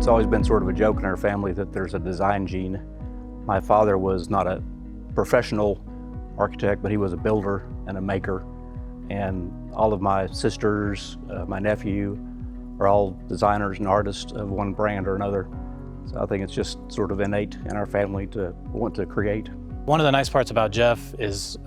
It's always been sort of a joke in our family that there's a design gene. My father was not a professional architect, but he was a builder and a maker. And all of my sisters, my nephew, are all designers and artists of one brand or another. So I think it's just sort of innate in our family to want to create. One of the nice parts about Jeff is,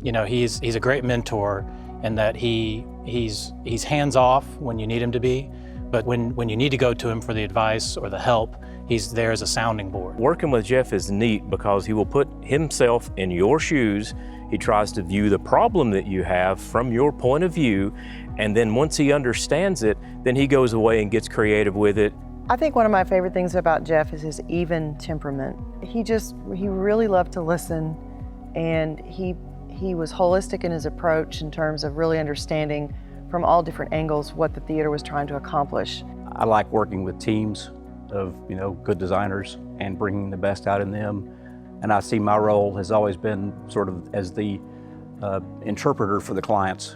he's a great mentor in that he's hands-off when you need him to be, but when you need to go to him for the advice or the help, he's there as a sounding board. Working with Jeff is neat because he will put himself in your shoes. He tries to view the problem that you have from your point of view, and then once he understands it, then he goes away and gets creative with it. I think one of my favorite things about Jeff is his even temperament. He really loved to listen, and he was holistic in his approach in terms of really understanding from all different angles what the theater was trying to accomplish. I like working with teams of good designers and bringing the best out in them. And I see my role has always been sort of as the interpreter for the clients,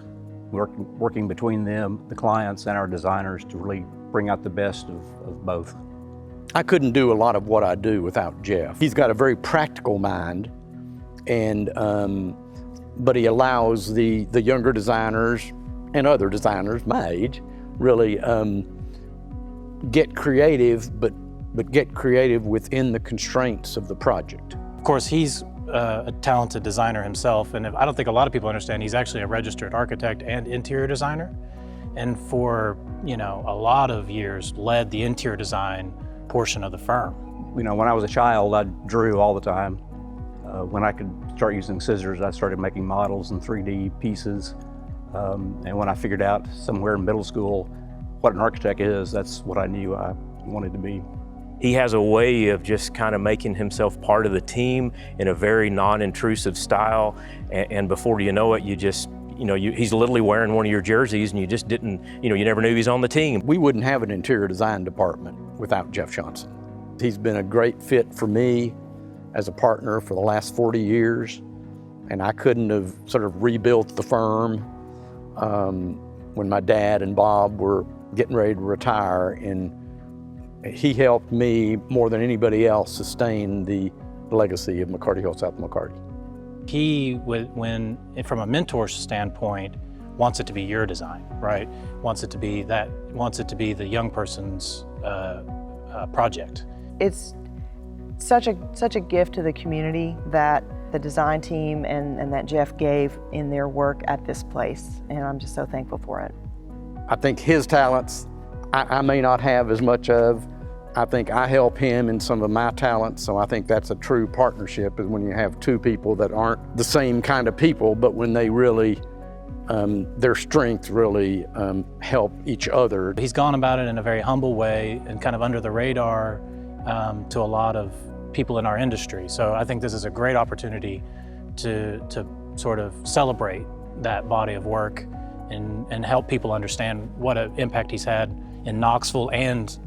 working between them, the clients, and our designers to really bring out the best of both. I couldn't do a lot of what I do without Jeff. He's got a very practical mind, and but he allows the younger designers and other designers my age really get creative, but get creative within the constraints of the project. Of course, he's a talented designer himself, and I don't think a lot of people understand he's actually a registered architect and interior designer, and for a lot of years led the interior design portion of the firm. When I was a child, I drew all the time. When I could start using scissors, I started making models and 3D pieces. And when I figured out somewhere in middle school what an architect is, that's what I knew I wanted to be. He has a way of just kind of making himself part of the team in a very non-intrusive style, and before you know it, he's literally wearing one of your jerseys, and you just didn't, you never knew he was on the team. We wouldn't have an interior design department without Jeff Johnson. He's been a great fit for me as a partner for the last 40 years, and I couldn't have sort of rebuilt the firm when my dad and Bob were getting ready to retire, and he helped me more than anybody else sustain the legacy of McCarty Hill South McCarty. He, from a mentor standpoint, wants it to be your design, right? Wants it to be the young person's project. It's such a gift to the community that the design team and that Jeff gave in their work at this place, and I'm just so thankful for it. I think his talents I may not have as much of. I think I help him in some of my talents, so I think that's a true partnership, is when you have two people that aren't the same kind of people, but when they really, their strengths really help each other. He's gone about it in a very humble way and kind of under the radar to a lot of people in our industry. So I think this is a great opportunity to sort of celebrate that body of work and help people understand what an impact he's had in Knoxville and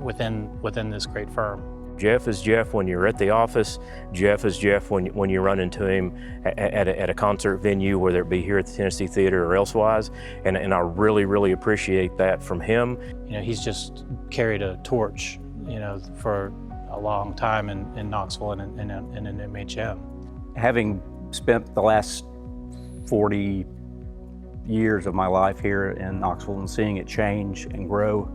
within this great firm. Jeff is Jeff when you're at the office. Jeff is Jeff when you run into him at a concert venue, whether it be here at the Tennessee Theater or elsewise. And I really, really appreciate that from him. He's just carried a torch, for a long time in Knoxville and in MHM. Having spent the last 40 years of my life here in Knoxville and seeing it change and grow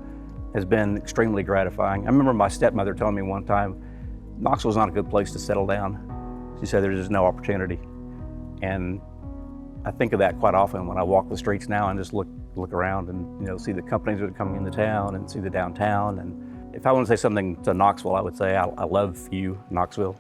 has been extremely gratifying. I remember my stepmother telling me one time, Knoxville's not a good place to settle down. She said there's just no opportunity. And I think of that quite often when I walk the streets now and just look around and see the companies that are coming into town and see the downtown. And if I want to say something to Knoxville, I would say I love you, Knoxville.